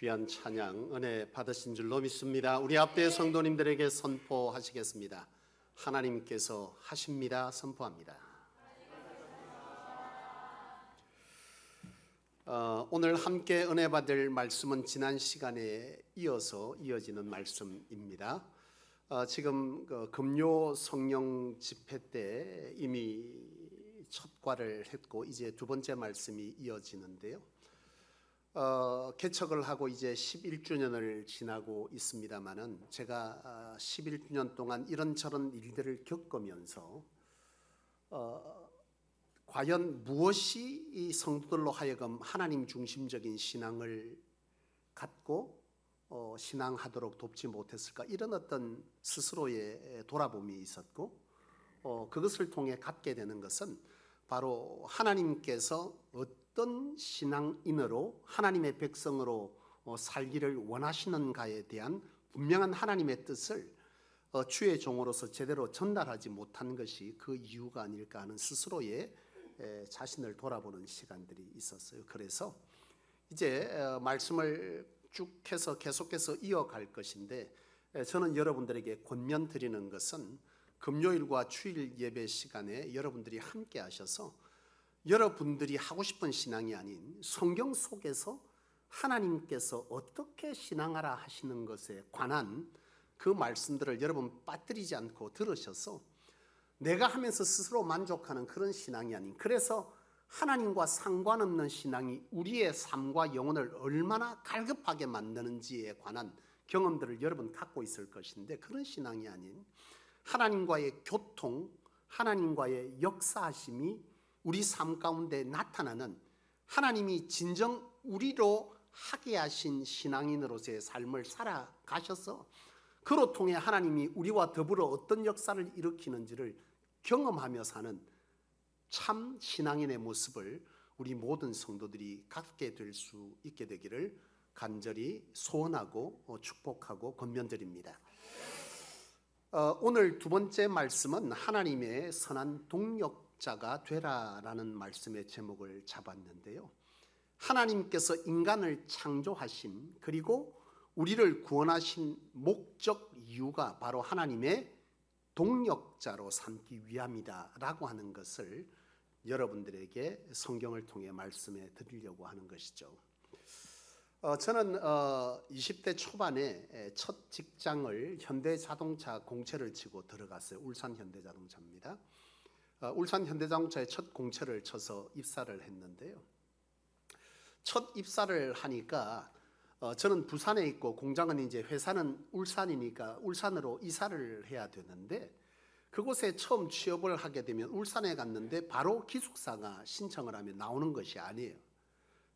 귀한 찬양 은혜 받으신 줄로 믿습니다. 우리 앞에 성도님들에게 선포하시겠습니다. 하나님께서 하십니다. 선포합니다. 오늘 함께 은혜 받을 말씀은 지난 시간에 이어지는 말씀입니다. 지금 금요 성령 집회 때 이미 첫 과를 했고 이제 두 번째 말씀이 이어지는데요. 개척을 하고 이제 11주년을 지나고 있습니다만은 제가 11주년 동안 이런저런 일들을 겪으면서 과연 무엇이 이 성도들로 하여금 하나님 중심적인 신앙을 갖고 신앙하도록 돕지 못했을까, 이런 어떤 스스로의 돌아봄이 있었고, 그것을 통해 갖게 되는 것은 바로 하나님께서 어떤 신앙인으로 하나님의 백성으로 살기를 원하시는가에 대한 분명한 하나님의 뜻을 주의 종으로서 제대로 전달하지 못한 것이 그 이유가 아닐까 하는 스스로의 자신을 돌아보는 시간들이 있었어요. 그래서 이제 말씀을 쭉 해서 계속해서 이어갈 것인데, 저는 여러분들에게 권면 드리는 것은 금요일과 주일 예배 시간에 여러분들이 함께 하셔서 여러분들이 하고 싶은 신앙이 아닌 성경 속에서 하나님께서 어떻게 신앙하라 하시는 것에 관한 그 말씀들을 여러분 빠뜨리지 않고 들으셔서 내가 하면서 스스로 만족하는 그런 신앙이 아닌, 그래서 하나님과 상관없는 신앙이 우리의 삶과 영혼을 얼마나 갈급하게 만드는지에 관한 경험들을 여러분 갖고 있을 것인데, 그런 신앙이 아닌 하나님과의 교통, 하나님과의 역사하심이 우리 삶 가운데 나타나는, 하나님이 진정 우리로 하게 하신 신앙인으로서의 삶을 살아가셔서 그로 통해 하나님이 우리와 더불어 어떤 역사를 일으키는지를 경험하며 사는 참 신앙인의 모습을 우리 모든 성도들이 갖게 될 수 있게 되기를 간절히 소원하고 축복하고 권면드립니다. 오늘 두 번째 말씀은 하나님의 선한 동력자가 되라라는 말씀의 제목을 잡았는데요. 하나님께서 인간을 창조하신, 그리고 우리를 구원하신 목적 이유가 바로 하나님의 동력자로 삼기 위함이다라고 하는 것을 여러분들에게 성경을 통해 말씀해 드리려고 하는 것이죠. 저는 20대 초반에 첫 직장을 현대자동차 공채를 치고 들어갔어요. 울산 현대자동차입니다. 울산 현대자동차에 첫 공채를 쳐서 입사를 했는데요. 첫 입사를 하니까 저는 부산에 있고 공장은 이제 회사는 울산이니까 울산으로 이사를 해야 되는데, 그곳에 처음 취업을 하게 되면 울산에 갔는데 바로 기숙사가 신청을 하면 나오는 것이 아니에요.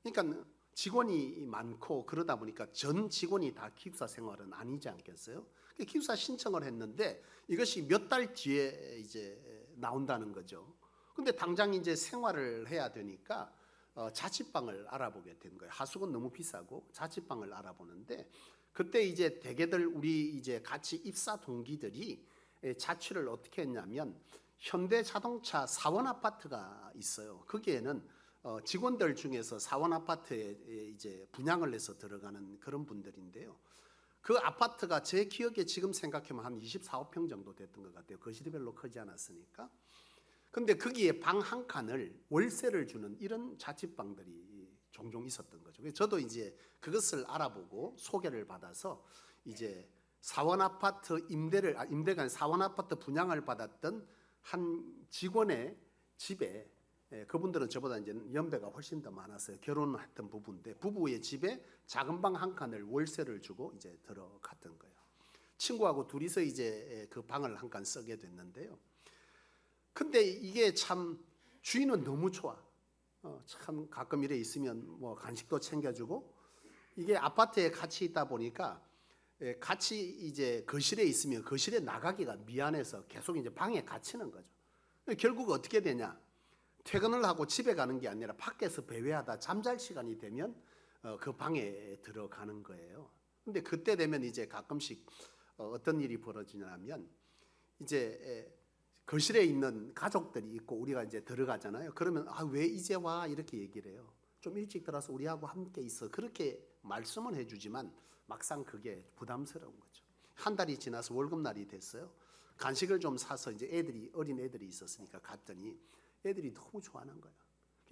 그러니까 직원이 많고 그러다 보니까 전 직원이 다 기숙사 생활은 아니지 않겠어요? 기숙사 신청을 했는데 이것이 몇 달 뒤에 이제 나온다는 거죠. 근데 당장 이제 생활을 해야 되니까 자취방을 알아보게 된 거예요. 하숙은 너무 비싸고 자취방을 알아보는데, 그때 이제 대개들 우리 이제 같이 입사 동기들이 자취를 어떻게 했냐면, 현대자동차 사원 아파트가 있어요. 거기에는 직원들 중에서 사원 아파트에 이제 분양을 해서 들어가는 그런 분들인데요. 그 아파트가 제 기억에 지금 생각하면 한 24~25평 정도 됐던 것 같아요. 거실이 별로 크지 않았으니까. 근데 거기에 방 한 칸을 월세를 주는 이런 자취방들이 종종 있었던 거죠. 그래서 저도 이제 그것을 알아보고 소개를 받아서 이제 사원 아파트 임대가 아니라 사원 아파트 분양을 받았던 한 직원의 집에, 그분들은 저보다 이제 연배가 훨씬 더 많았어요. 결혼했던 부부인데 부부의 집에 작은 방 한 칸을 월세를 주고 이제 들어갔던 거예요. 친구하고 둘이서 이제 그 방을 한 칸 쓰게 됐는데요. 근데 이게 참 주인은 너무 좋아. 참 가끔 이래 있으면 뭐 간식도 챙겨주고, 이게 아파트에 같이 있다 보니까 같이 이제 거실에 있으면 거실에 나가기가 미안해서 계속 이제 방에 갇히는 거죠. 결국 어떻게 되냐? 퇴근을 하고 집에 가는 게 아니라 밖에서 배회하다 잠잘 시간이 되면 그 방에 들어가는 거예요. 근데 그때 되면 이제 가끔씩 어떤 일이 벌어지냐면, 이제 거실에 있는 가족들이 있고 우리가 이제 들어가잖아요. 그러면 왜 이제 와? 이렇게 얘기를 해요. 좀 일찍 들어와서 우리하고 함께 있어. 그렇게 말씀은 해주지만 막상 그게 부담스러운 거죠. 한 달이 지나서 월급날이 됐어요. 간식을 좀 사서 이제 어린 애들이 있었으니까 갔더니 애들이 너무 좋아하는 거예요.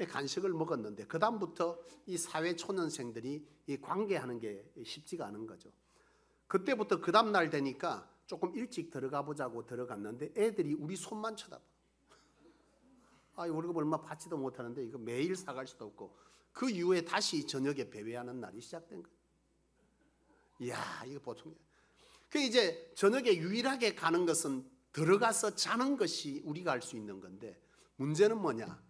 간식을 먹었는데 그 다음부터 이 사회 초년생들이 이 관계하는 게 쉽지가 않은 거죠. 그때부터 그 다음 날 되니까 조금 일찍 들어가 보자고 들어갔는데 애들이 우리 손만 쳐다봐. 월급 얼마 받지도 못하는데 이거 매일 사갈 수도 없고, 그 이후에 다시 저녁에 배회하는 날이 시작된 거예요. 이야, 이거 보통이야. 그 이제 저녁에 유일하게 가는 것은 들어가서 자는 것이 우리가 할 수 있는 건데, 문제는 뭐냐?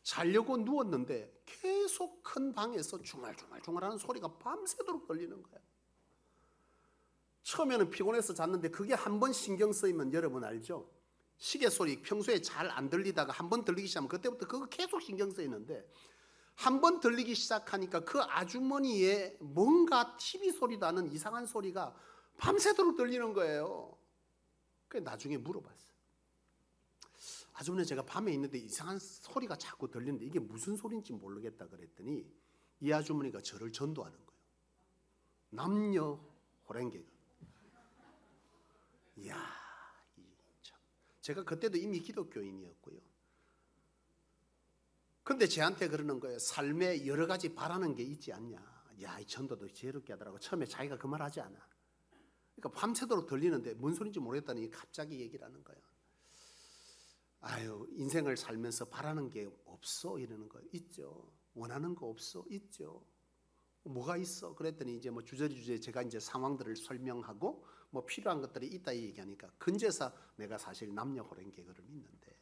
자려고 누웠는데 계속 큰 방에서 중얼중얼중얼하는 소리가 밤새도록 들리는 거야. 처음에는 피곤해서 잤는데 그게 한 번 신경 쓰이면 여러분 알죠? 시계 소리 평소에 잘 안 들리다가 한 번 들리기 시작하면 그때부터 그거 계속 신경 쓰이는데, 한 번 들리기 시작하니까 그 아주머니의 뭔가 TV 소리도 나는 이상한 소리가 밤새도록 들리는 거예요. 그래서 나중에 물어봤어요. 아주머니, 제가 밤에 있는데 이상한 소리가 자꾸 들리는데 이게 무슨 소리인지 모르겠다 그랬더니 이 아주머니가 저를 전도하는 거예요. 남녀 호랭개가. 이야, 참. 제가 그때도 이미 기독교인이었고요. 근데 저한테 그러는 거예요. 삶에 여러 가지 바라는 게 있지 않냐. 야, 이 전도도 지혜롭게 하더라고. 처음에 자기가 그 말 하지 않아. 그러니까 밤새도록 들리는데 뭔 소리인지 모르겠다니 갑자기 얘기를 하는 거예요. 인생을 살면서 바라는 게 없어? 이러는 거예요. 있죠. 원하는 거 없어? 있죠. 뭐가 있어? 그랬더니 이제 뭐 주저리 제가 이제 상황들을 설명하고 뭐 필요한 것들이 있다 얘기하니까, 근제사 내가 사실 남녀 호랭개그를 믿는데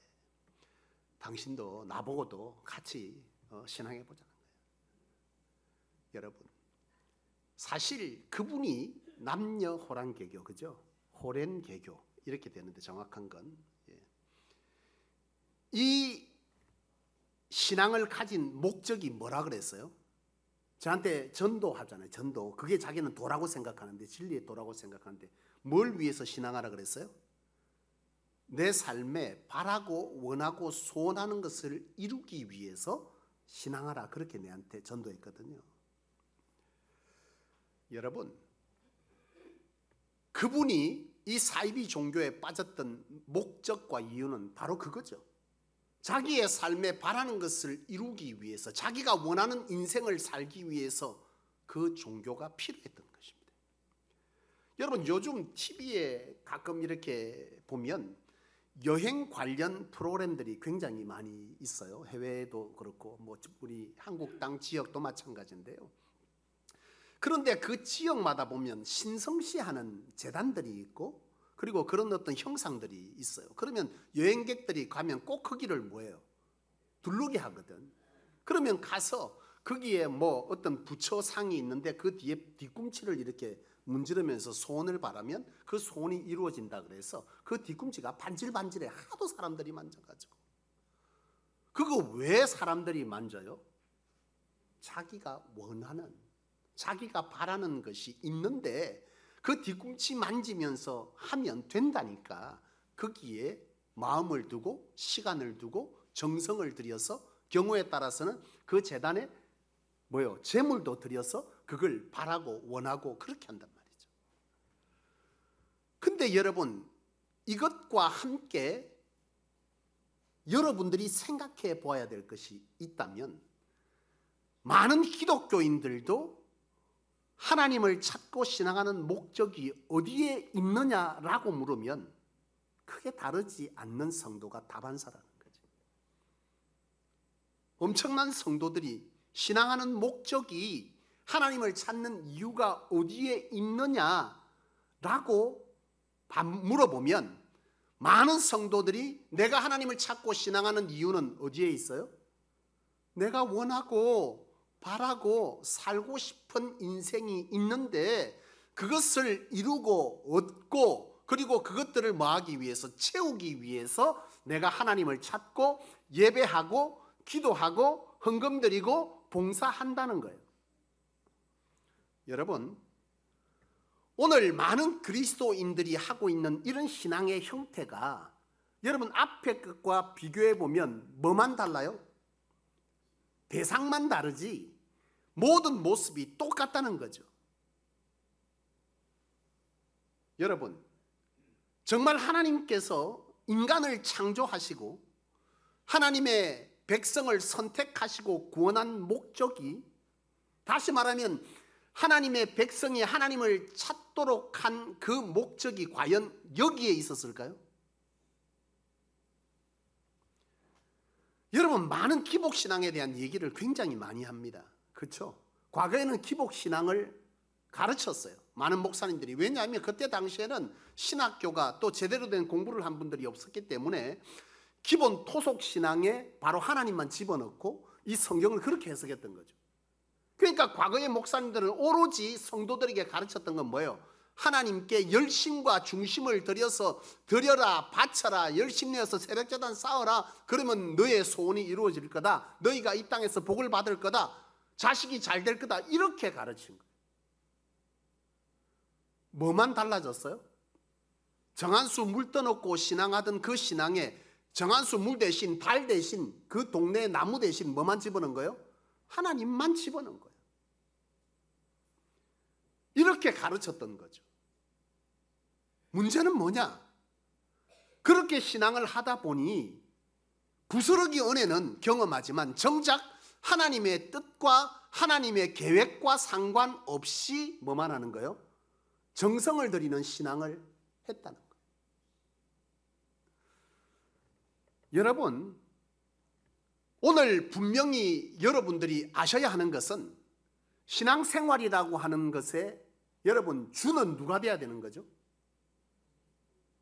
당신도 나보고도 같이 신앙해 보자는 거예요. 여러분, 사실 그분이 남녀 호랑개교, 그죠? 호렌개교 이렇게 되는데 정확한 건, 이 신앙을 가진 목적이 뭐라 그랬어요? 저한테 전도하잖아요. 전도. 그게 자기는 도라고 생각하는데, 진리의 도라고 생각하는데, 뭘 위해서 신앙하라 그랬어요? 내 삶에 바라고 원하고 소원하는 것을 이루기 위해서 신앙하라, 그렇게 내한테 전도했거든요. 여러분, 그분이 이 사이비 종교에 빠졌던 목적과 이유는 바로 그거죠. 자기의 삶에 바라는 것을 이루기 위해서, 자기가 원하는 인생을 살기 위해서 그 종교가 필요했던 것입니다. 여러분, 요즘 TV에 가끔 이렇게 보면 여행 관련 프로그램들이 굉장히 많이 있어요. 해외에도 그렇고 뭐 우리 한국 땅 지역도 마찬가지인데요. 그런데 그 지역마다 보면 신성시하는 재단들이 있고, 그리고 그런 어떤 형상들이 있어요. 그러면 여행객들이 가면 꼭 거기를 뭐예요? 두르게 하거든. 그러면 가서 거기에 뭐 어떤 부처상이 있는데 그 뒤에 뒤꿈치를 이렇게 문지르면서 소원을 바라면 그 소원이 이루어진다 그래서 그 뒤꿈치가 반질반질해. 하도 사람들이 만져가지고. 그거 왜 사람들이 만져요? 자기가 원하는, 자기가 바라는 것이 있는데 그 뒤꿈치 만지면서 하면 된다니까 거기에 마음을 두고 시간을 두고 정성을 들여서, 경우에 따라서는 그 재단에 재물도 들여서 그걸 바라고 원하고 그렇게 한단 말이죠. 근데 여러분, 이것과 함께 여러분들이 생각해 보아야 될 것이 있다면, 많은 기독교인들도 하나님을 찾고 신앙하는 목적이 어디에 있느냐라고 물으면 크게 다르지 않는 성도가 다반사라는 거죠. 엄청난 성도들이 신앙하는 목적이, 하나님을 찾는 이유가 어디에 있느냐라고 물어보면, 많은 성도들이 내가 하나님을 찾고 신앙하는 이유는 어디에 있어요? 내가 원하고 바라고 살고 싶은 인생이 있는데 그것을 이루고 얻고, 그리고 그것들을 뭐하기 위해서, 채우기 위해서 내가 하나님을 찾고 예배하고 기도하고 헌금 드리고 봉사한다는 거예요. 여러분, 오늘 많은 그리스도인들이 하고 있는 이런 신앙의 형태가, 여러분 앞에 것과 비교해 보면 뭐만 달라요? 대상만 다르지 모든 모습이 똑같다는 거죠. 여러분, 정말 하나님께서 인간을 창조하시고 하나님의 백성을 선택하시고 구원한 목적이, 다시 말하면 하나님의 백성이 하나님을 찾도록 한 그 목적이 과연 여기에 있었을까요? 여러분, 많은 기복신앙에 대한 얘기를 굉장히 많이 합니다. 그렇죠? 과거에는 기복신앙을 가르쳤어요. 많은 목사님들이. 왜냐하면 그때 당시에는 신학교가 또 제대로 된 공부를 한 분들이 없었기 때문에 기본 토속 신앙에 바로 하나님만 집어넣고 이 성경을 그렇게 해석했던 거죠. 그러니까 과거의 목사님들은 오로지 성도들에게 가르쳤던 건 뭐예요? 하나님께 열심과 중심을 들여서 드려라, 바쳐라, 열심 내어서 새벽제단 쌓아라. 그러면 너의 소원이 이루어질 거다. 너희가 이 땅에서 복을 받을 거다. 자식이 잘 될 거다. 이렇게 가르친 거예요. 뭐만 달라졌어요? 정한수 물 떠놓고 신앙하던 그 신앙에 정한수 물 대신 달 대신 그 동네 나무 대신 뭐만 집어넣은 거예요? 하나님만 집어넣은 거예요. 이렇게 가르쳤던 거죠. 문제는 뭐냐? 그렇게 신앙을 하다 보니 부스러기 은혜는 경험하지만 정작 하나님의 뜻과 하나님의 계획과 상관없이 뭐만 하는 거예요? 정성을 들이는 신앙을 했다는 거예요. 여러분, 오늘 분명히 여러분들이 아셔야 하는 것은 신앙생활이라고 하는 것에 여러분 주는 누가 돼야 되는 거죠?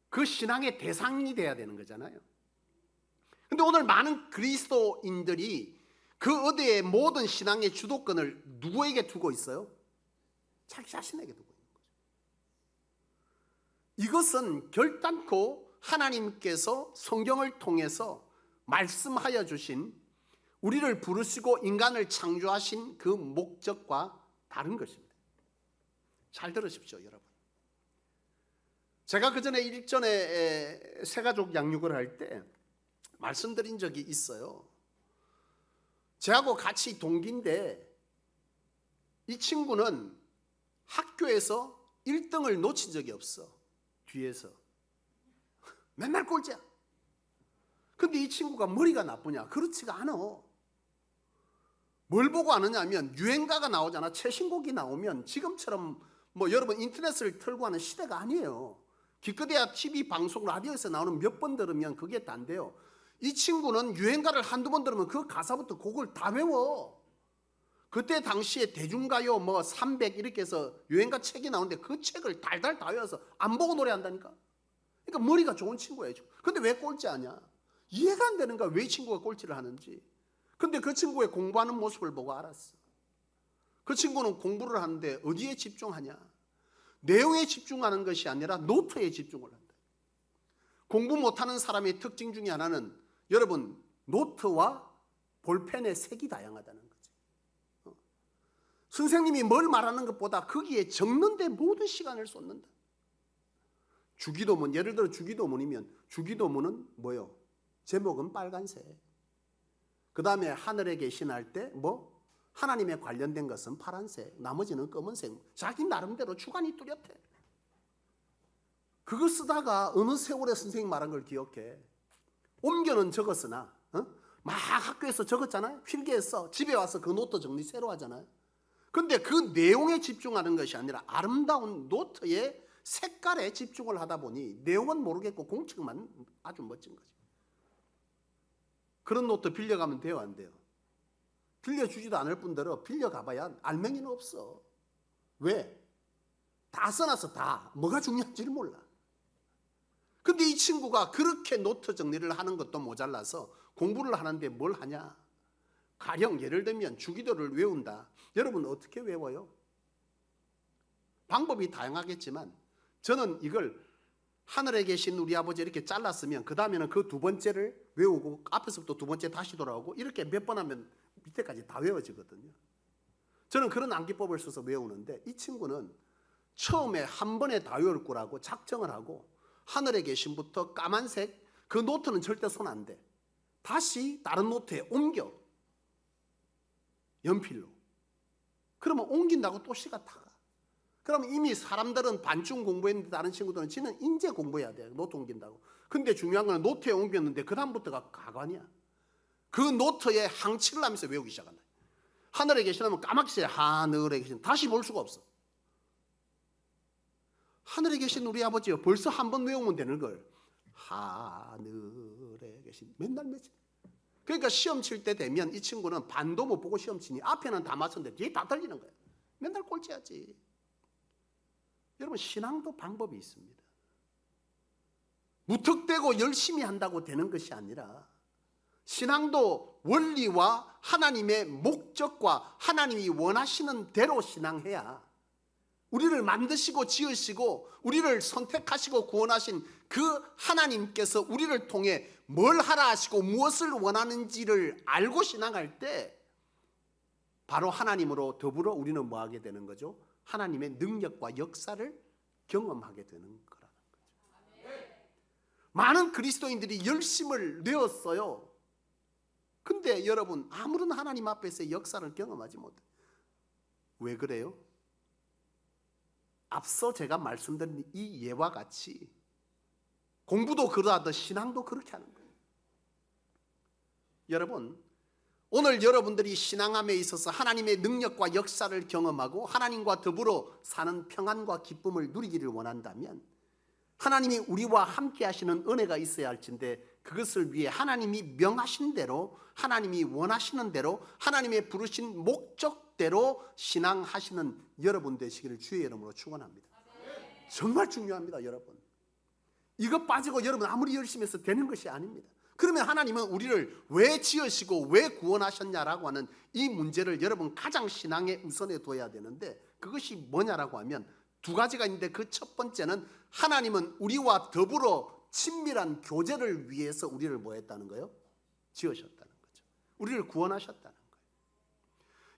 그 신앙의 대상이 돼야 되는 거잖아요. 근데 오늘 많은 그리스도인들이 그 어디에 모든 신앙의 주도권을 누구에게 두고 있어요? 자기 자신에게 두고 있는 거죠. 이것은 결단코 하나님께서 성경을 통해서 말씀하여 주신, 우리를 부르시고 인간을 창조하신 그 목적과 다른 것입니다. 잘 들으십시오, 여러분. 제가 그전에 일전에 새가족 양육을 할 때 말씀드린 적이 있어요. 저하고 같이 동기인데 이 친구는 학교에서 1등을 놓친 적이 없어. 뒤에서 맨날 꼴찌야. 근데 이 친구가 머리가 나쁘냐? 그렇지가 않아. 뭘 보고 아느냐 하면 유행가가 나오잖아. 최신곡이 나오면 지금처럼 뭐 여러분 인터넷을 틀고 하는 시대가 아니에요. 기껏해야 TV 방송 라디오에서 나오는 몇 번 들으면 그게 단데요. 이 친구는 유행가를 한두 번 들으면 그 가사부터 곡을 다 외워. 그때 당시에 대중가요 뭐 300 이렇게 해서 유행가 책이 나오는데 그 책을 달달 다 외워서 안 보고 노래한다니까. 그러니까 머리가 좋은 친구예요. 근데 왜 꼴찌하냐? 이해가 안 되는 거야. 왜 이 친구가 꼴찌를 하는지. 근데 그 친구의 공부하는 모습을 보고 알았어. 그 친구는 공부를 하는데 어디에 집중하냐? 내용에 집중하는 것이 아니라 노트에 집중을 한다. 공부 못하는 사람의 특징 중에 하나는 여러분 노트와 볼펜의 색이 다양하다는 거죠. 선생님이 뭘 말하는 것보다 거기에 적는 데 모든 시간을 쏟는다. 주기도문, 예를 들어 주기도문이면 주기도문은 뭐요? 제목은 빨간색. 그 다음에 하늘에 계신 할 때 뭐? 하나님에 관련된 것은 파란색, 나머지는 검은색. 자기 나름대로 주관이 뚜렷해. 그거 쓰다가 어느 세월에 선생님 말한 걸 기억해. 옮겨는 적었으나 막 학교에서 적었잖아요. 필기에 써. 집에 와서 그 노트 정리 새로 하잖아요. 근데 그 내용에 집중하는 것이 아니라 아름다운 노트의 색깔에 집중을 하다 보니 내용은 모르겠고 공책만 아주 멋진 거죠. 그런 노트 빌려가면 돼요, 안 돼요? 빌려주지도 않을 뿐더러 빌려가봐야 알맹이는 없어. 왜? 다 써놔서 다 뭐가 중요한지를 몰라. 근데 이 친구가 그렇게 노트 정리를 하는 것도 모자라서 공부를 하는데 뭘 하냐? 가령 예를 들면 주기도를 외운다. 여러분 어떻게 외워요? 방법이 다양하겠지만 저는 이걸 하늘에 계신 우리 아버지 이렇게 잘랐으면 그 다음에는 그 두 번째를 외우고 앞에서부터 두 번째 다시 돌아오고 이렇게 몇 번 하면 밑에까지 다 외워지거든요. 저는 그런 암기법을 써서 외우는데 이 친구는 처음에 한 번에 다 외울 거라고 작정을 하고 하늘에 계신부터 까만색 그 노트는 절대 손 안 대. 다시 다른 노트에 옮겨. 연필로. 그러면 옮긴다고 또 시가 타가. 그러면 이미 사람들은 반쯤 공부했는데 다른 친구들은 지는 인제 공부해야 돼. 노트 옮긴다고. 근데 중요한 건 노트에 옮겼는데 그 다음부터가 가관이야. 그 노트에 항치를 하면서 외우기 시작한다. 하늘에 계시다면 까맣게 하늘에 계신 다시 볼 수가 없어. 하늘에 계신 우리 아버지요, 벌써 한 번 외우면 되는 걸 하늘에 계신 맨날 며칠. 그러니까 시험 칠 때 되면 이 친구는 반도 못 보고 시험 치니 앞에는 다 맞췄는데 뒤에 다 틀리는 거야. 맨날 꼴찌하지. 여러분, 신앙도 방법이 있습니다. 무턱대고 열심히 한다고 되는 것이 아니라 신앙도 원리와 하나님의 목적과 하나님이 원하시는 대로 신앙해야 우리를 만드시고 지으시고 우리를 선택하시고 구원하신 그 하나님께서 우리를 통해 뭘 하라 하시고 무엇을 원하는지를 알고 신앙할 때 바로 하나님으로 더불어 우리는 뭐 하게 되는 거죠? 하나님의 능력과 역사를 경험하게 되는 거라는 거죠. 많은 그리스도인들이 열심을 내었어요. 근데 여러분, 아무런 하나님 앞에서의 역사를 경험하지 못해요. 왜 그래요? 앞서 제가 말씀드린 이 예와 같이 공부도 그러하듯 신앙도 그렇게 하는 거예요. 여러분, 오늘 여러분들이 신앙함에 있어서 하나님의 능력과 역사를 경험하고 하나님과 더불어 사는 평안과 기쁨을 누리기를 원한다면 하나님이 우리와 함께 하시는 은혜가 있어야 할 텐데 그것을 위해 하나님이 명하신 대로 하나님이 원하시는 대로 하나님의 부르신 목적대로 신앙하시는 여러분 되시기를 주의 이름으로 축원합니다. 정말 중요합니다. 여러분, 이것 빠지고 여러분 아무리 열심히 해서 되는 것이 아닙니다. 그러면 하나님은 우리를 왜 지으시고 왜 구원하셨냐라고 하는 이 문제를 여러분 가장 신앙의 우선에 둬야 되는데 그것이 뭐냐라고 하면 두 가지가 있는데 그 첫 번째는 하나님은 우리와 더불어 친밀한 교제를 위해서 우리를 뭐 했다는 거예요? 지으셨다는 거죠. 우리를 구원하셨다는 거예요.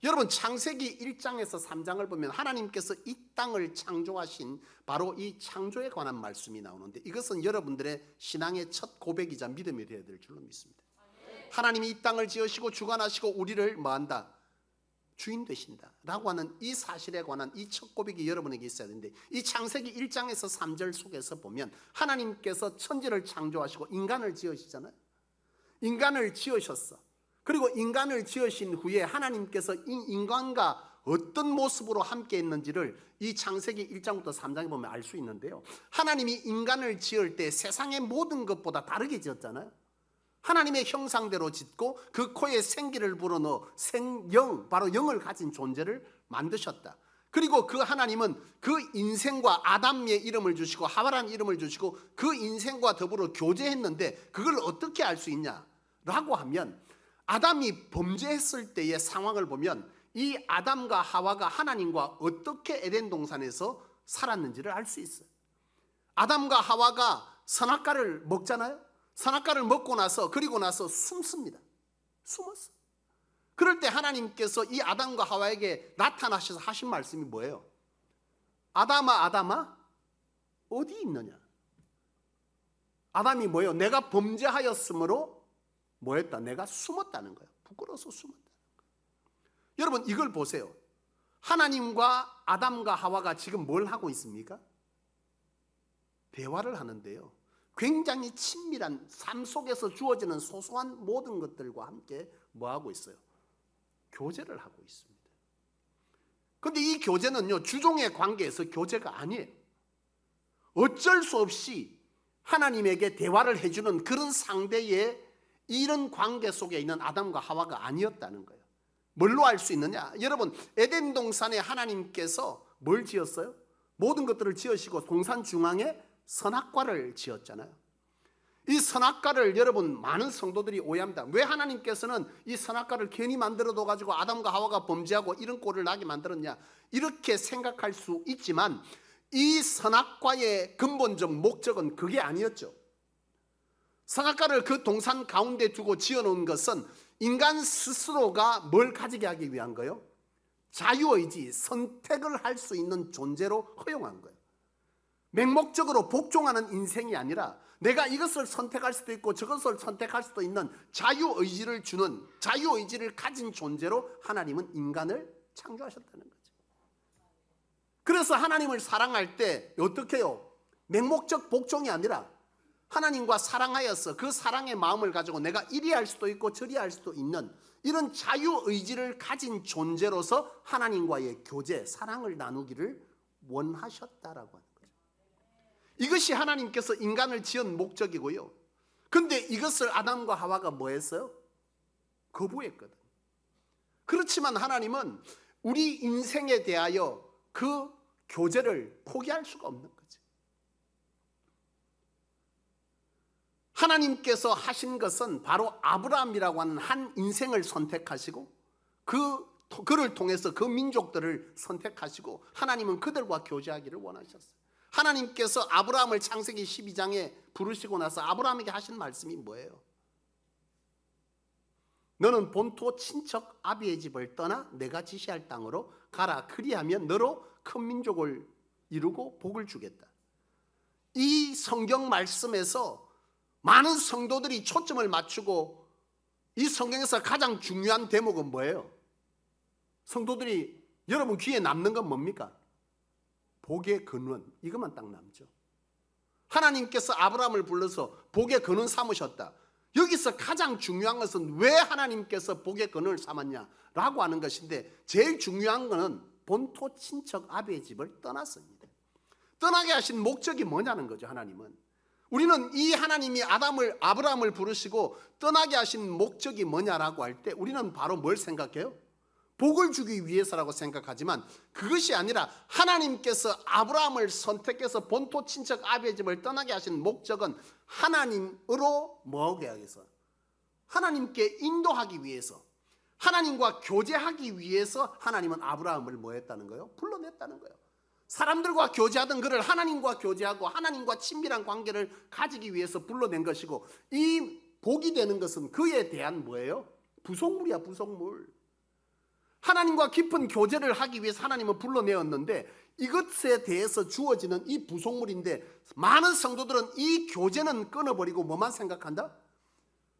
여러분, 창세기 1장에서 3장을 보면 하나님께서 이 땅을 창조하신 바로 이 창조에 관한 말씀이 나오는데 이것은 여러분들의 신앙의 첫 고백이자 믿음이 되어야 될 줄로 믿습니다. 하나님이 이 땅을 지으시고 주관하시고 우리를 뭐한다? 주인 되신다 라고 하는 이 사실에 관한 이 첫 고백이 여러분에게 있어야 되는데 이 창세기 1장에서 3절 속에서 보면 하나님께서 천지를 창조하시고 인간을 지으시잖아요. 인간을 지으셨어. 그리고 인간을 지으신 후에 하나님께서 이 인간과 어떤 모습으로 함께 했는지를 이 창세기 1장부터 3장에 보면 알 수 있는데요, 하나님이 인간을 지을 때 세상의 모든 것보다 다르게 지었잖아요. 하나님의 형상대로 짓고 그 코에 생기를 불어넣어 생영, 바로 영을 가진 존재를 만드셨다. 그리고 그 하나님은 그 인생과 아담의 이름을 주시고 하와라는 이름을 주시고 그 인생과 더불어 교제했는데 그걸 어떻게 알 수 있냐라고 하면 아담이 범죄했을 때의 상황을 보면 이 아담과 하와가 하나님과 어떻게 에덴 동산에서 살았는지를 알 수 있어요. 아담과 하와가 선악과를 먹잖아요. 선악과를 먹고 나서 그리고 나서 숨습니다. 숨었어. 그럴 때 하나님께서 이 아담과 하와에게 나타나셔서 하신 말씀이 뭐예요? 아담아, 아담아, 어디 있느냐? 아담이 뭐예요? 내가 범죄하였으므로 뭐했다? 내가 숨었다는 거예요. 부끄러워서 숨었다는 거예요. 여러분, 이걸 보세요. 하나님과 아담과 하와가 지금 뭘 하고 있습니까? 대화를 하는데요, 굉장히 친밀한 삶 속에서 주어지는 소소한 모든 것들과 함께 뭐 하고 있어요? 교제를 하고 있습니다. 그런데 이 교제는요, 주종의 관계에서 교제가 아니에요. 어쩔 수 없이 하나님에게 대화를 해주는 그런 상대의 이런 관계 속에 있는 아담과 하와가 아니었다는 거예요. 뭘로 알 수 있느냐? 여러분, 에덴 동산에 하나님께서 뭘 지었어요? 모든 것들을 지으시고 동산 중앙에 선악과를 지었잖아요. 이 선악과를 여러분 많은 성도들이 오해합니다. 왜 하나님께서는 이 선악과를 괜히 만들어둬 가지고 아담과 하와가 범죄하고 이런 꼴을 나게 만들었냐, 이렇게 생각할 수 있지만 이 선악과의 근본적 목적은 그게 아니었죠. 선악과를 그 동산 가운데 두고 지어놓은 것은 인간 스스로가 뭘 가지게 하기 위한 거예요? 자유의지, 선택을 할 수 있는 존재로 허용한 거예요. 맹목적으로 복종하는 인생이 아니라 내가 이것을 선택할 수도 있고 저것을 선택할 수도 있는 자유의지를 주는, 자유의지를 가진 존재로 하나님은 인간을 창조하셨다는 거죠. 그래서 하나님을 사랑할 때 어떻게 해요? 맹목적 복종이 아니라 하나님과 사랑하여서 그 사랑의 마음을 가지고 내가 이리 할 수도 있고 저리 할 수도 있는 이런 자유의지를 가진 존재로서 하나님과의 교제, 사랑을 나누기를 원하셨다라고 하는 거죠. 이것이 하나님께서 인간을 지은 목적이고요. 근데 이것을 아담과 하와가 뭐 했어요? 거부했거든. 그렇지만 하나님은 우리 인생에 대하여 그 교제를 포기할 수가 없는 거죠. 하나님께서 하신 것은 바로 아브라함이라고 하는 한 인생을 선택하시고 그를 통해서 그 민족들을 선택하시고 하나님은 그들과 교제하기를 원하셨어요. 하나님께서 아브라함을 창세기 12장에 부르시고 나서 아브라함에게 하신 말씀이 뭐예요? 너는 본토 친척 아비의 집을 떠나 내가 지시할 땅으로 가라. 그리하면 너로 큰 민족을 이루고 복을 주겠다. 이 성경 말씀에서 많은 성도들이 초점을 맞추고 이 성경에서 가장 중요한 대목은 뭐예요? 성도들이 여러분 귀에 남는 건 뭡니까? 복의 근원, 이것만 딱 남죠. 하나님께서 아브라함을 불러서 복의 근원 삼으셨다. 여기서 가장 중요한 것은 왜 하나님께서 복의 근원을 삼았냐라고 하는 것인데 제일 중요한 것은 본토 친척 아비의 집을 떠났습니다. 떠나게 하신 목적이 뭐냐는 거죠. 하나님은 우리는 이 하나님이 아브라함을 부르시고 떠나게 하신 목적이 뭐냐라고 할 때 우리는 바로 뭘 생각해요? 복을 주기 위해서라고 생각하지만 그것이 아니라 하나님께서 아브라함을 선택해서 본토 친척 아비의 집을 떠나게 하신 목적은 하나님으로 뭐하게 하기 위해서, 하나님께 인도하기 위해서, 하나님과 교제하기 위해서 하나님은 아브라함을 뭐 했다는 거예요? 불러냈다는 거예요. 사람들과 교제하던 그를 하나님과 교제하고 하나님과 친밀한 관계를 가지기 위해서 불러낸 것이고 이 복이 되는 것은 그에 대한 뭐예요? 부속물이야, 부속물. 하나님과 깊은 교제를 하기 위해서 하나님은 불러내었는데 이것에 대해서 주어지는 이 부속물인데 많은 성도들은 이 교제는 끊어버리고 뭐만 생각한다?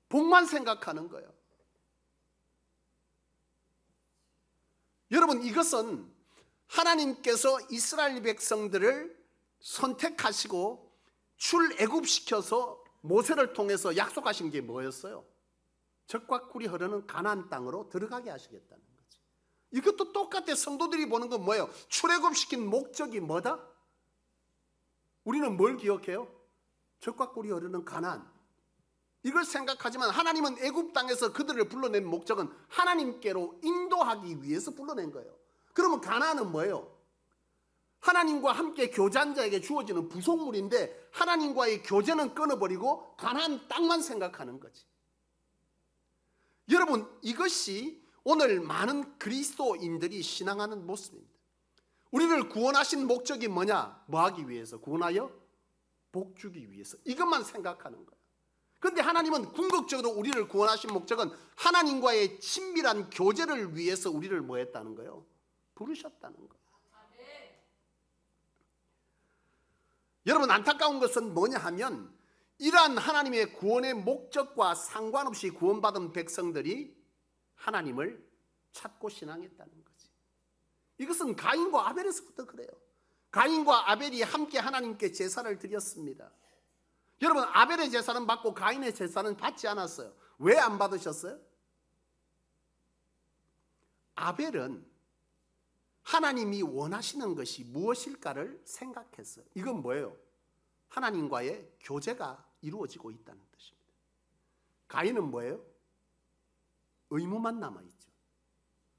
복만 생각하는 거예요. 여러분 이것은 하나님께서 이스라엘 백성들을 선택하시고 출애굽시켜서 모세를 통해서 약속하신 게 뭐였어요? 젖과 꿀이 흐르는 가나안 땅으로 들어가게 하시겠다는 거지. 이것도 똑같아. 성도들이 보는 건 뭐예요? 출애굽시킨 목적이 뭐다? 우리는 뭘 기억해요? 젖과 꿀이 흐르는 가나안. 이걸 생각하지만 하나님은 애굽 땅에서 그들을 불러낸 목적은 하나님께로 인도하기 위해서 불러낸 거예요. 그러면 가나안은 뭐예요? 하나님과 함께 교제한 자에게 주어지는 부속물인데 하나님과의 교제는 끊어버리고 가나안 땅만 생각하는 거지. 여러분 이것이 오늘 많은 그리스도인들이 신앙하는 모습입니다. 우리를 구원하신 목적이 뭐냐? 뭐 하기 위해서? 구원하여 복 주기 위해서. 이것만 생각하는 거예요. 그런데 하나님은 궁극적으로 우리를 구원하신 목적은 하나님과의 친밀한 교제를 위해서 우리를 뭐 했다는 거예요? 부르셨다는 거예요. 여러분 안타까운 것은 뭐냐 하면 이러한 하나님의 구원의 목적과 상관없이 구원받은 백성들이 하나님을 찾고 신앙했다는 거지. 이것은 가인과 아벨에서부터 그래요. 가인과 아벨이 함께 하나님께 제사를 드렸습니다. 여러분 아벨의 제사는 받고 가인의 제사는 받지 않았어요. 왜 안 받으셨어요? 아벨은 하나님이 원하시는 것이 무엇일까를 생각했어요. 이건 뭐예요? 하나님과의 교제가 이루어지고 있다는 뜻입니다. 가인은 뭐예요? 의무만 남아있죠.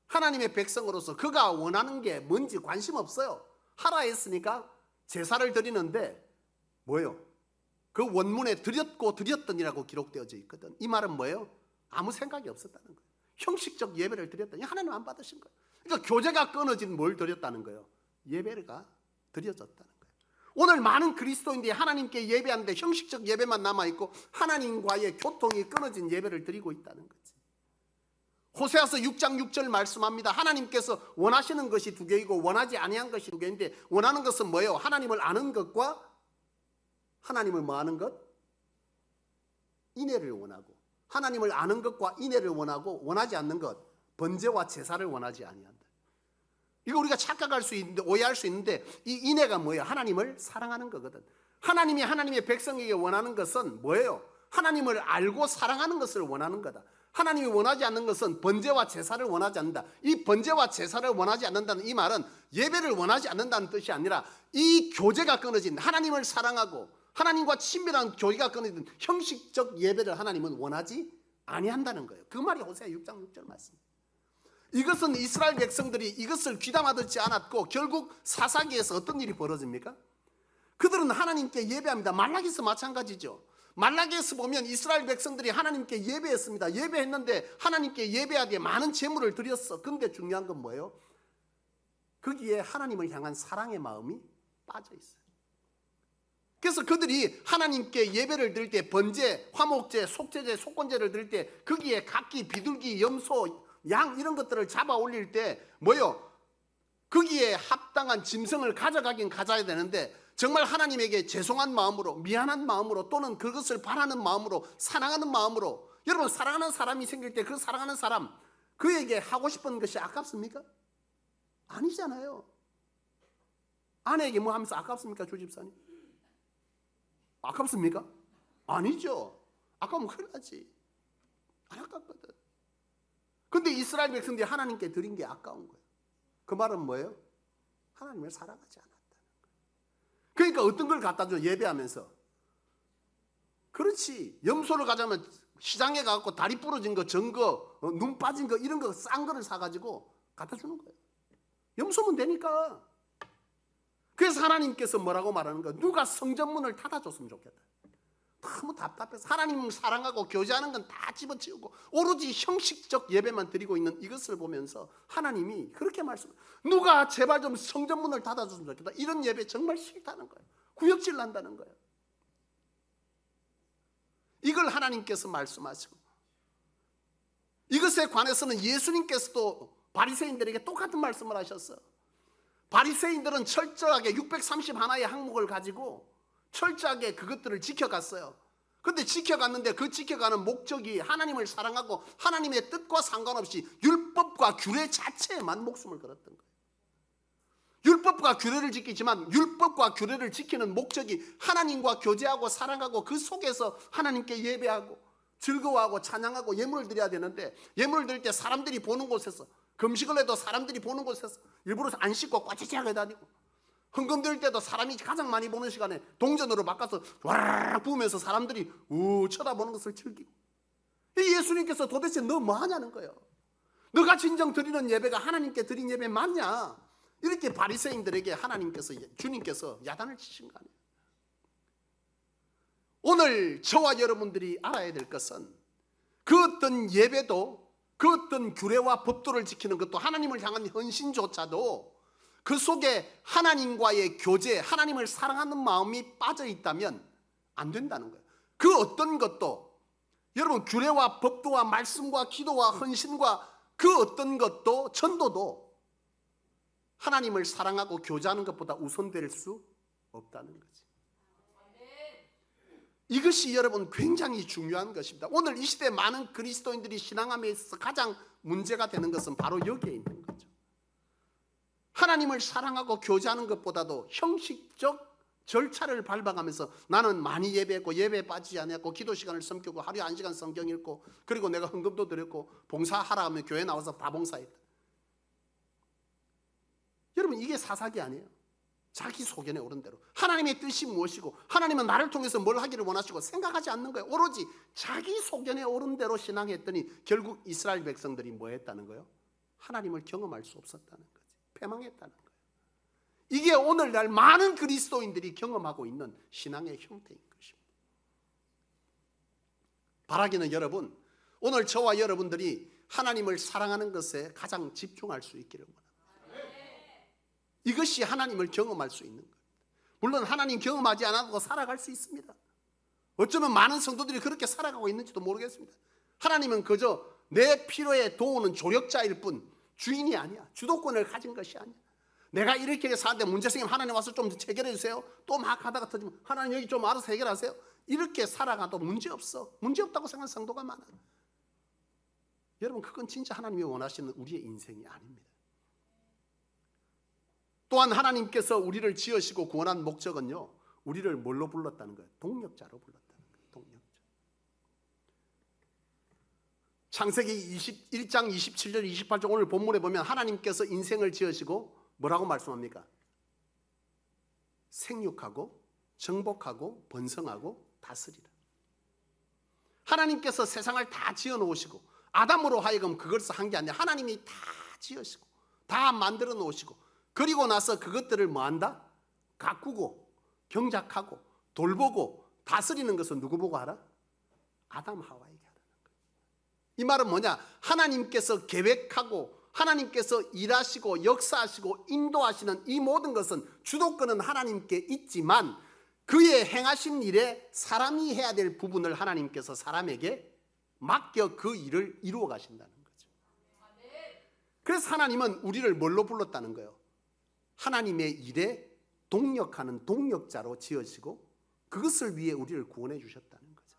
하나님의 백성으로서 그가 원하는 게 뭔지 관심 없어요. 하라 했으니까 제사를 드리는데 뭐예요? 그 원문에 드렸고 드렸더니라고 기록되어져 있거든. 이 말은 뭐예요? 아무 생각이 없었다는 거예요. 형식적 예배를 드렸더니 하나님 안 받으신 거예요. 그러니까 교제가 끊어진 뭘 드렸다는 거예요? 예배가 드려졌다는 거예요. 오늘 많은 그리스도인들이 하나님께 예배하는데 형식적 예배만 남아있고 하나님과의 교통이 끊어진 예배를 드리고 있다는 거지. 호세아서 6장 6절 말씀합니다. 하나님께서 원하시는 것이 두 개이고 원하지 아니한 것이 두 개인데 원하는 것은 뭐예요? 하나님을 아는 것과 하나님을 뭐 하는 것? 인애를 원하고 하나님을 아는 것과 인애를 원하고 원하지 않는 것 번제와 제사를 원하지 아니한다. 이거 우리가 착각할 수 있는데, 오해할 수 있는데, 이 인애가 뭐예요? 하나님을 사랑하는 거거든. 하나님이 하나님의 백성에게 원하는 것은 뭐예요? 하나님을 알고 사랑하는 것을 원하는 거다. 하나님이 원하지 않는 것은 번제와 제사를 원하지 않는다. 이 번제와 제사를 원하지 않는다는 이 말은 예배를 원하지 않는다는 뜻이 아니라 이 교제가 끊어진, 하나님을 사랑하고 하나님과 친밀한 교제가 끊어진 형식적 예배를 하나님은 원하지 아니한다는 거예요. 그 말이 호세아 6장 6절 말씀. 이것은 이스라엘 백성들이 이것을 귀담아 듣지 않았고 결국 사사기에서 어떤 일이 벌어집니까? 그들은 하나님께 예배합니다. 말라기에서 마찬가지죠. 말라기에서 보면 이스라엘 백성들이 하나님께 예배했습니다. 예배했는데 하나님께 예배하기에 많은 제물을 드렸어. 근데 중요한 건 뭐예요? 거기에 하나님을 향한 사랑의 마음이 빠져 있어요. 그래서 그들이 하나님께 예배를 드릴 때 번제, 화목제, 속죄제, 속건제를 드릴 때 거기에 각기, 비둘기, 염소, 양 이런 것들을 잡아 올릴 때 뭐예요? 거기에 합당한 짐승을 가져가긴 가져야 되는데 정말 하나님에게 죄송한 마음으로, 미안한 마음으로, 또는 그것을 바라는 마음으로, 사랑하는 마음으로, 여러분 사랑하는 사람이 생길 때 그 사랑하는 사람, 그에게 하고 싶은 것이 아깝습니까? 아니잖아요. 아내에게 뭐 하면서 아깝습니까, 조 집사님? 아깝습니까? 아니죠. 아까우면 큰일 나지. 안 아깝거든. 근데 이스라엘 백성들이 하나님께 드린 게 아까운 거예요. 그 말은 뭐예요? 하나님을 사랑하지 않았다는 거예요. 그러니까 어떤 걸 갖다 줘, 예배하면서. 그렇지. 염소를 가자면 시장에 가서 다리 부러진 거, 전거, 눈 빠진 거 이런 거 싼 거를 사가지고 갖다 주는 거예요. 염소면 되니까. 그래서 하나님께서 뭐라고 말하는 거예요? 누가 성전문을 닫아줬으면 좋겠다. 너무 답답해서 하나님을 사랑하고 교제하는 건 다 집어치우고 오로지 형식적 예배만 드리고 있는 이것을 보면서 하나님이 그렇게 말씀해요. 누가 제발 좀 성전문을 닫아줬으면 좋겠다. 이런 예배 정말 싫다는 거예요. 구역질 난다는 거예요. 이걸 하나님께서 말씀하시고, 이것에 관해서는 예수님께서도 바리새인들에게 똑같은 말씀을 하셨어요. 바리새인들은 철저하게 631의 항목을 가지고 철저하게 그것들을 지켜갔어요. 그런데 지켜갔는데 그 지켜가는 목적이 하나님을 사랑하고 하나님의 뜻과 상관없이 율법과 규례 자체에만 목숨을 걸었던 거예요. 율법과 규례를 지키지만 율법과 규례를 지키는 목적이 하나님과 교제하고 사랑하고 그 속에서 하나님께 예배하고 즐거워하고 찬양하고 예물을 드려야 되는데, 예물을 드릴 때 사람들이 보는 곳에서, 금식을 해도 사람들이 보는 곳에서 일부러 안 씻고 꽈지지하게 다니고, 헌금 드릴 때도 사람이 가장 많이 보는 시간에 동전으로 바꿔서 와르르 부으면서 사람들이 쳐다보는 것을 즐기고, 예수님께서 도대체 너 뭐 하냐는 거예요. 너가 진정 드리는 예배가 하나님께 드린 예배 맞냐? 이렇게 바리새인들에게 하나님께서, 주님께서 야단을 치신 거 아니에요. 오늘 저와 여러분들이 알아야 될 것은 그 어떤 예배도, 그 어떤 규례와 법도를 지키는 것도, 하나님을 향한 헌신조차도 그 속에 하나님과의 교제, 하나님을 사랑하는 마음이 빠져 있다면 안 된다는 거예요. 그 어떤 것도, 여러분 규례와 법도와 말씀과 기도와 헌신과 그 어떤 것도, 전도도 하나님을 사랑하고 교제하는 것보다 우선될 수 없다는 거지. 이것이 여러분 굉장히 중요한 것입니다. 오늘 이 시대 많은 그리스도인들이 신앙함에 있어서 가장 문제가 되는 것은 바로 여기에 있는 거죠. 하나님을 사랑하고 교제하는 것보다도 형식적 절차를 밟아가면서 나는 많이 예배했고 예배에 빠지지 않았고 기도 시간을 섬기고 하루에 1시간 성경 읽고 그리고 내가 헌금도 드렸고 봉사하라 하면 교회 나와서 다 봉사했다. 여러분 이게 사사기 아니에요. 자기 소견에 오른 대로 하나님의 뜻이 무엇이고 하나님은 나를 통해서 뭘 하기를 원하시고 생각하지 않는 거예요. 오로지 자기 소견에 오른 대로 신앙했더니 결국 이스라엘 백성들이 뭐 했다는 거예요? 하나님을 경험할 수 없었다는 거지. 패망했다는 거예요. 이게 오늘날 많은 그리스도인들이 경험하고 있는 신앙의 형태인 것입니다. 바라기는 여러분, 오늘 저와 여러분들이 하나님을 사랑하는 것에 가장 집중할 수 있기를 원합니다. 이것이 하나님을 경험할 수 있는 거예요. 물론 하나님 경험하지 않아도 살아갈 수 있습니다. 어쩌면 많은 성도들이 그렇게 살아가고 있는지도 모르겠습니다. 하나님은 그저 내 필요에 도우는 조력자일 뿐 주인이 아니야. 주도권을 가진 것이 아니야. 내가 이렇게 사는데 문제 생기면 하나님 와서 좀 해결해 주세요. 또 막 하다가 터지면 하나님 여기 좀 알아서 해결하세요. 이렇게 살아가도 문제 없어. 문제 없다고 생각하는 성도가 많아. 여러분 그건 진짜 하나님이 원하시는 우리의 인생이 아닙니다. 또한 하나님께서 우리를 지으시고 구원한 목적은요, 우리를 뭘로 불렀다는 거예요? 동력자로 불렀다는 거예요. 동력자. 창세기 21장 27절 28절 오늘 본문에 보면 하나님께서 인생을 지으시고 뭐라고 말씀합니까? 생육하고 정복하고 번성하고 다스리라. 하나님께서 세상을 다 지어 놓으시고 아담으로 하여금 그것을 한 게 아니라 하나님이 다 지으시고 다 만들어 놓으시고 그리고 나서 그것들을 뭐한다? 가꾸고 경작하고 돌보고 다스리는 것은 누구 보고 하라? 아담 하와에게 하라는 거예요. 이 말은 뭐냐? 하나님께서 계획하고 하나님께서 일하시고 역사하시고 인도하시는 이 모든 것은 주도권은 하나님께 있지만 그의 행하신 일에 사람이 해야 될 부분을 하나님께서 사람에게 맡겨 그 일을 이루어 가신다는 거죠. 그래서 하나님은 우리를 뭘로 불렀다는 거예요? 하나님의 일에 동력하는 동력자로 지으시고 그것을 위해 우리를 구원해 주셨다는 거죠.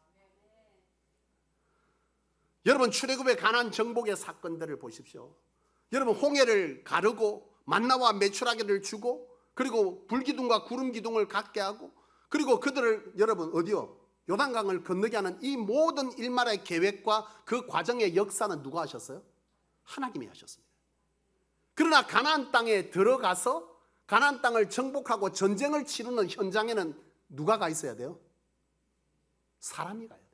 여러분 출애굽의 가나안 정복의 사건들을 보십시오. 여러분 홍해를 가르고 만나와 메추라기를 주고 그리고 불기둥과 구름기둥을 갖게 하고 그리고 그들을 여러분 어디요? 요단강을 건너게 하는 이 모든 일말의 계획과 그 과정의 역사는 누가 하셨어요? 하나님이 하셨습니다. 그러나 가나안 땅에 들어가서 가나안 땅을 정복하고 전쟁을 치르는 현장에는 누가 가 있어야 돼요? 사람이 가야 돼요.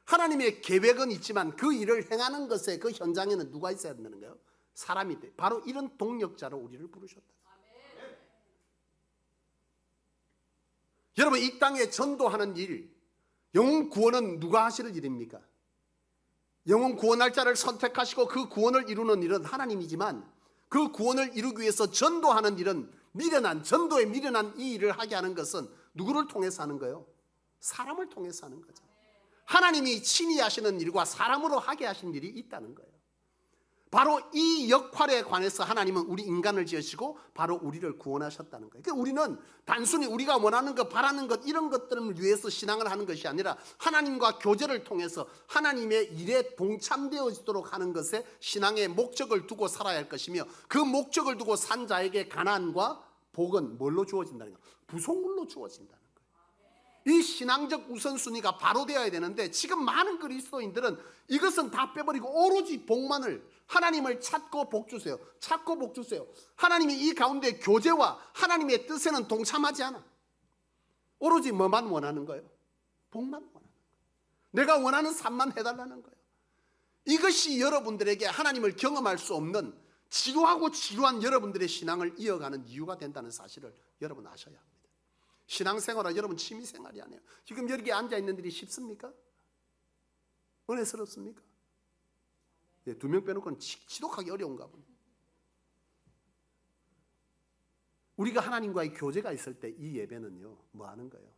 하나님의 계획은 있지만 그 일을 행하는 것에 그 현장에는 누가 있어야 된다는 거예요? 사람이 돼. 바로 이런 동력자로 우리를 부르셨다. 여러분 이 땅에 전도하는 일, 영혼 구원은 누가 하시는 일입니까? 영혼 구원할 자를 선택하시고 그 구원을 이루는 일은 하나님이지만 그 구원을 이루기 위해서 전도하는 일은 전도에 미련한 이 일을 하게 하는 것은 누구를 통해서 하는 거예요? 사람을 통해서 하는 거죠. 하나님이 친히 하시는 일과 사람으로 하게 하신 일이 있다는 거예요. 바로 이 역할에 관해서 하나님은 우리 인간을 지으시고 바로 우리를 구원하셨다는 거예요. 그러니까 우리는 단순히 우리가 원하는 것, 바라는 것 이런 것들을 위해서 신앙을 하는 것이 아니라 하나님과 교제를 통해서 하나님의 일에 동참되어지도록 하는 것에 신앙의 목적을 두고 살아야 할 것이며 그 목적을 두고 산 자에게 가난과 복은 뭘로 주어진다는 거예요? 부속물로 주어진다는 거예요. 이 신앙적 우선순위가 바로 되어야 되는데 지금 많은 그리스도인들은 이것은 다 빼버리고 오로지 복만을 하나님을 찾고 복 주세요. 찾고 복 주세요. 하나님이 이 가운데 교제와 하나님의 뜻에는 동참하지 않아. 오로지 뭐만 원하는 거예요? 복만 원하는 거예요. 내가 원하는 삶만 해달라는 거예요. 이것이 여러분들에게 하나님을 경험할 수 없는 지루한 여러분들의 신앙을 이어가는 이유가 된다는 사실을 여러분 아셔야 합니다. 신앙생활은 여러분 취미생활이 아니에요. 지금 여기 앉아있는 일이 쉽습니까? 은혜스럽습니까? 네, 2명 빼놓고는 지독하기 어려운가 보네. 우리가 하나님과의 교제가 있을 때 이 예배는요 뭐 하는 거예요?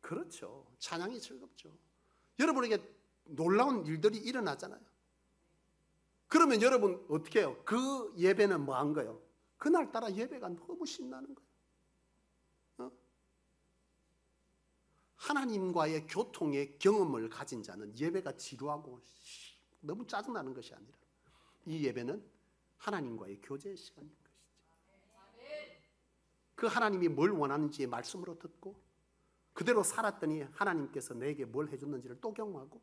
그렇죠. 찬양이 즐겁죠. 여러분에게 놀라운 일들이 일어나잖아요. 그러면 여러분 어떻게 해요? 그 예배는 뭐 한 거예요? 그날따라 예배가 너무 신나는 거예요. 하나님과의 교통의 경험을 가진 자는 예배가 지루하고 너무 짜증나는 것이 아니라 이 예배는 하나님과의 교제의 시간인 것이죠. 그 하나님이 뭘 원하는지 말씀으로 듣고 그대로 살았더니 하나님께서 내게 뭘 해줬는지를 또 경험하고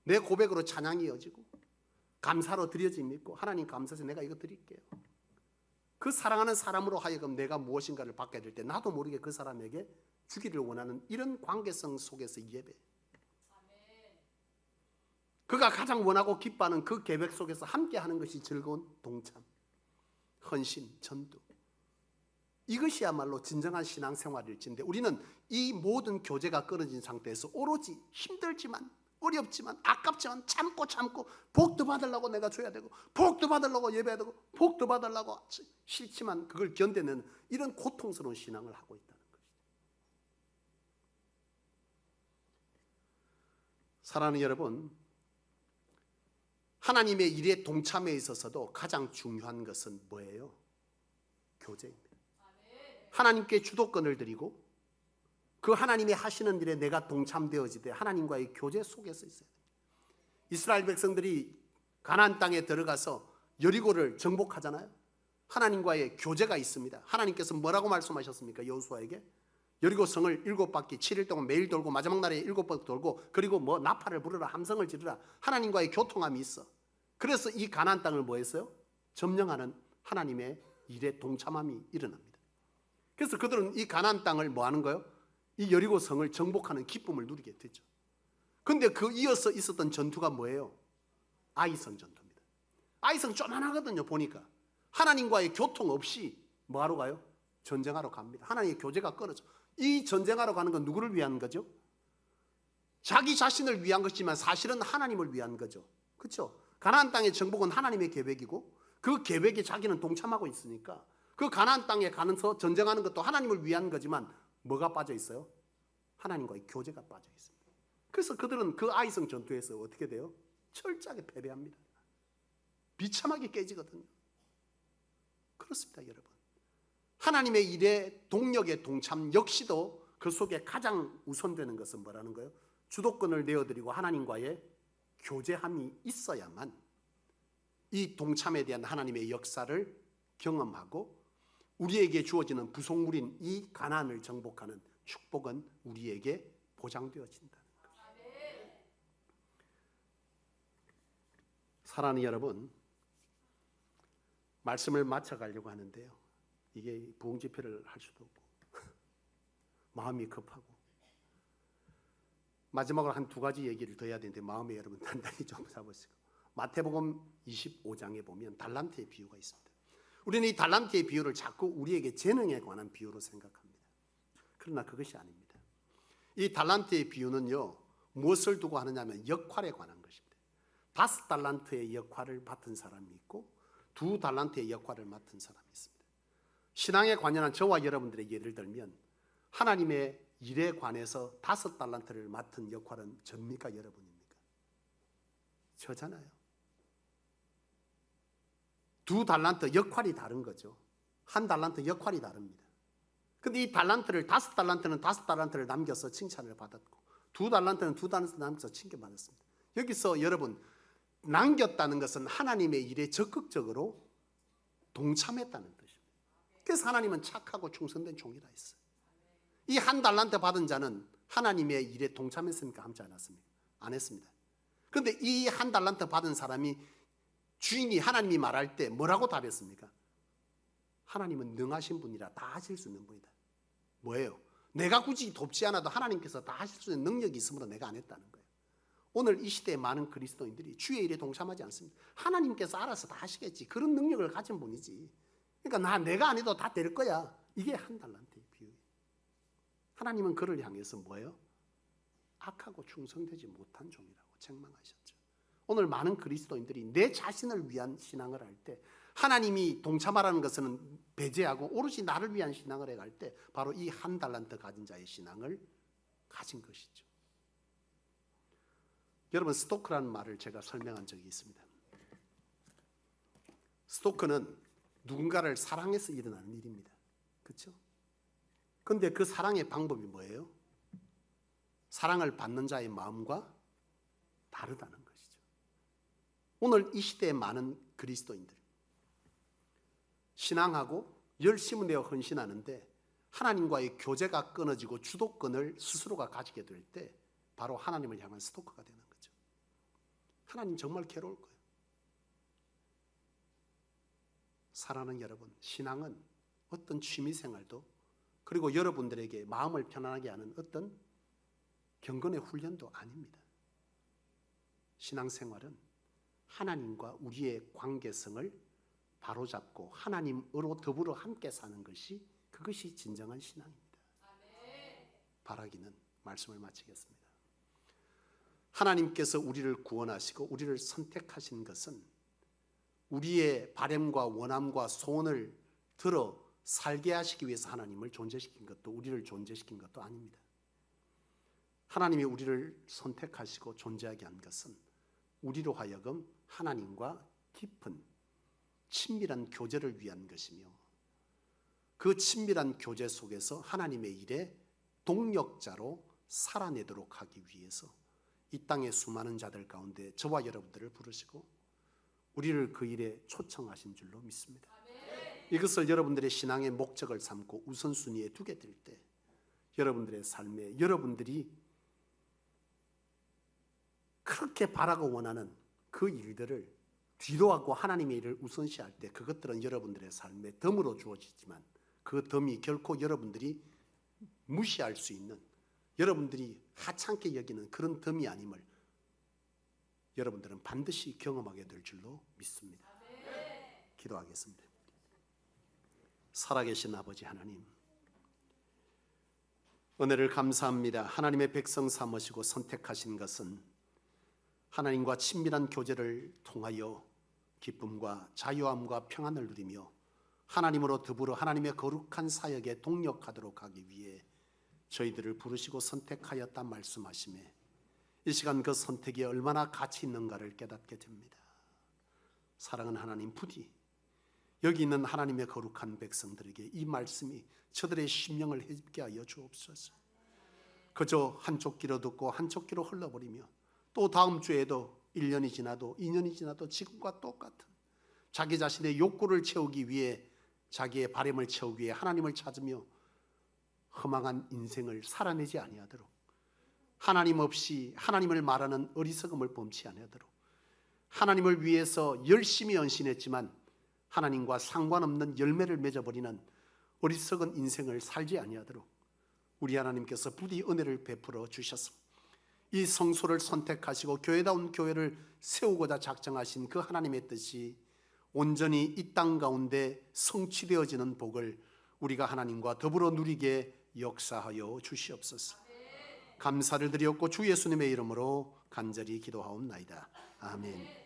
내 고백으로 찬양이 이어지고 감사로 드려짐이 있고 하나님 감사해서 내가 이거 드릴게요. 그 사랑하는 사람으로 하여금 내가 무엇인가를 받게 될 때 나도 모르게 그 사람에게 주기를 원하는 이런 관계성 속에서 예배. 그가 가장 원하고 기뻐하는 그 계획 속에서 함께하는 것이 즐거운 동참, 헌신, 전도. 이것이야말로 진정한 신앙생활일진데 우리는 이 모든 교제가 끊어진 상태에서 오로지 힘들지만 어렵지만 아깝지만 참고 복도 받으려고 내가 줘야 되고 복도 받으려고 예배해야 되고 복도 받으려고 싫지만 그걸 견뎌내는 이런 고통스러운 신앙을 하고 있다는 것이죠. 사랑하는 여러분, 하나님의 일에 동참에 있어서도 가장 중요한 것은 뭐예요? 교제입니다. 하나님께 주도권을 드리고 그 하나님이 하시는 일에 내가 동참되어지되 하나님과의 교제 속에서 있어야 됩니다. 이스라엘 백성들이 가나안 땅에 들어가서 여리고를 정복하잖아요. 하나님과의 교제가 있습니다. 하나님께서 뭐라고 말씀하셨습니까? 여호수아에게 여리고 성을 7바퀴 7일 동안 매일 돌고 마지막 날에 7번 돌고 그리고 뭐 나팔을 부르라 함성을 지르라. 하나님과의 교통함이 있어. 그래서 이 가나안 땅을 뭐 했어요? 점령하는 하나님의 일에 동참함이 일어납니다. 그래서 그들은 이 가나안 땅을 뭐 하는 거예요? 이 여리고 성을 정복하는 기쁨을 누리게 되죠. 근데 그 이어서 있었던 전투가 뭐예요? 아이성 전투입니다. 아이성 쪼만하거든요. 보니까 하나님과의 교통 없이 뭐하러 가요? 전쟁하러 갑니다. 하나님의 교제가 끊어져. 이 전쟁하러 가는 건 누구를 위한 거죠? 자기 자신을 위한 것이지만 사실은 하나님을 위한 거죠. 그렇죠? 가나안 땅의 정복은 하나님의 계획이고 그 계획에 자기는 동참하고 있으니까 그 가나안 땅에 가면서 전쟁하는 것도 하나님을 위한 거지만 뭐가 빠져 있어요? 하나님과의 교제가 빠져 있습니다. 그래서 그들은 그 아이성 전투에서 어떻게 돼요? 철저하게 패배합니다. 비참하게 깨지거든요. 그렇습니다, 여러분. 하나님의 일에 동력의 동참 역시도 그 속에 가장 우선되는 것은 뭐라는 거예요? 주도권을 내어드리고 하나님과의 교제함이 있어야만 이 동참에 대한 하나님의 역사를 경험하고 우리에게 주어지는 부속물인 이 가나안을 정복하는 축복은 우리에게 보장되어진다는 거예요. 사랑하는 여러분, 말씀을 마쳐가려고 하는데요. 이게 부흥 집회를 할 수도 없고 마음이 급하고 마지막으로 한 2가지 얘기를 더 해야 되는데 마음에 여러분 단단히 좀 잡으시고 마태복음 25장에 보면 달란트의 비유가 있습니다. 우리는 이 달란트의 비유를 자꾸 우리에게 재능에 관한 비유로 생각합니다. 그러나 그것이 아닙니다. 이 달란트의 비유는요, 무엇을 두고 하느냐면 역할에 관한 것입니다. 5달란트의 역할을 맡은 사람이 있고 2달란트의 역할을 맡은 사람이 있습니다. 신앙에 관련한 저와 여러분들의 예를 들면 하나님의 일에 관해서 5달란트를 맡은 역할은 접니까 여러분입니까? 저잖아요. 2달란트 역할이 다른 거죠. 1달란트 역할이 다릅니다. 근데 이 달란트를 5달란트는 5달란트를 남겨서 칭찬을 받았고 2달란트는 2달란트 남겨서 칭찬받았습니다. 여기서 여러분 남겼다는 것은 하나님의 일에 적극적으로 동참했다는 뜻입니다. 그래서 하나님은 착하고 충성된 종이라 했어요. 이 1달란트 받은 자는 하나님의 일에 동참했습니까? 하지 않았습니까? 안 했습니다. 그런데 이 1달란트 받은 사람이 주인이 하나님이 말할 때 뭐라고 답했습니까? 하나님은 능하신 분이라 다 하실 수 있는 분이다. 뭐예요? 내가 굳이 돕지 않아도 하나님께서 다 하실 수 있는 능력이 있으므로 내가 안 했다는 거예요. 오늘 이 시대에 많은 그리스도인들이 주의 일에 동참하지 않습니다. 하나님께서 알아서 다 하시겠지. 그런 능력을 가진 분이지. 그러니까 내가 안 해도 다 될 거야. 이게 1달란트의 비유예요. 하나님은 그를 향해서 뭐예요? 악하고 충성되지 못한 종이라고 책망하셨죠. 오늘 많은 그리스도인들이 내 자신을 위한 신앙을 할 때 하나님이 동참하라는 것은 배제하고 오롯이 나를 위한 신앙을 해갈 때 바로 이 1달란트 가진 자의 신앙을 가진 것이죠. 여러분 스토크라는 말을 제가 설명한 적이 있습니다. 스토크는 누군가를 사랑해서 일어나는 일입니다. 그렇죠? 그런데 그 사랑의 방법이 뭐예요? 사랑을 받는 자의 마음과 다르다는 것이죠. 오늘 이 시대에 많은 그리스도인들 신앙하고 열심을 내어 헌신하는데 하나님과의 교제가 끊어지고 주도권을 스스로가 가지게 될 때 바로 하나님을 향한 스토커가 되는 거죠. 하나님 정말 괴로울 거예요. 사랑하는 여러분, 신앙은 어떤 취미생활도 그리고 여러분들에게 마음을 편안하게 하는 어떤 경건의 훈련도 아닙니다. 신앙생활은 하나님과 우리의 관계성을 바로잡고 하나님으로 더불어 함께 사는 것이 그것이 진정한 신앙입니다. 바라기는 말씀을 마치겠습니다. 하나님께서 우리를 구원하시고 우리를 선택하신 것은 우리의 바램과 원함과 소원을 들어 살게 하시기 위해서 하나님을 존재시킨 것도 우리를 존재시킨 것도 아닙니다. 하나님이 우리를 선택하시고 존재하게 한 것은 우리로 하여금 하나님과 깊은 친밀한 교제를 위한 것이며 그 친밀한 교제 속에서 하나님의 일에 동력자로 살아내도록 하기 위해서 이 땅의 수많은 자들 가운데 저와 여러분들을 부르시고 우리를 그 일에 초청하신 줄로 믿습니다. 이것을 여러분들의 신앙의 목적을 삼고 우선순위에 두게 될 때 여러분들의 삶에 여러분들이 그렇게 바라고 원하는 그 일들을 뒤로하고 하나님의 일을 우선시할 때 그것들은 여러분들의 삶에 덤으로 주어지지만 그 덤이 결코 여러분들이 무시할 수 있는, 여러분들이 하찮게 여기는 그런 덤이 아님을 여러분들은 반드시 경험하게 될 줄로 믿습니다. 기도하겠습니다. 살아계신 아버지 하나님, 은혜를 감사합니다. 하나님의 백성 삼으시고 선택하신 것은 하나님과 친밀한 교제를 통하여 기쁨과 자유함과 평안을 누리며 하나님으로 더불어 하나님의 거룩한 사역에 동력하도록 하기 위해 저희들을 부르시고 선택하였다 말씀하시매 이 시간 그 선택이 얼마나 가치 있는가를 깨닫게 됩니다. 사랑하는 하나님, 부디 여기 있는 하나님의 거룩한 백성들에게 이 말씀이 저들의 심령을 해집게 하여 주옵소서. 그저 한쪽 귀로 듣고 한쪽 귀로 흘러버리며 또 다음 주에도 1년이 지나도 2년이 지나도 지금과 똑같은 자기 자신의 욕구를 채우기 위해 자기의 바람을 채우기 위해 하나님을 찾으며 허망한 인생을 살아내지 아니하도록 하나님 없이 하나님을 말하는 어리석음을 범치 아니하도록 하나님을 위해서 열심히 헌신했지만 하나님과 상관없는 열매를 맺어버리는 어리석은 인생을 살지 아니하도록 우리 하나님께서 부디 은혜를 베풀어 주셔서 이 성소를 선택하시고 교회다운 교회를 세우고자 작정하신 그 하나님의 뜻이 온전히 이 땅 가운데 성취되어지는 복을 우리가 하나님과 더불어 누리게 역사하여 주시옵소서. 감사를 드리옵고 주 예수님의 이름으로 간절히 기도하옵나이다. 아멘.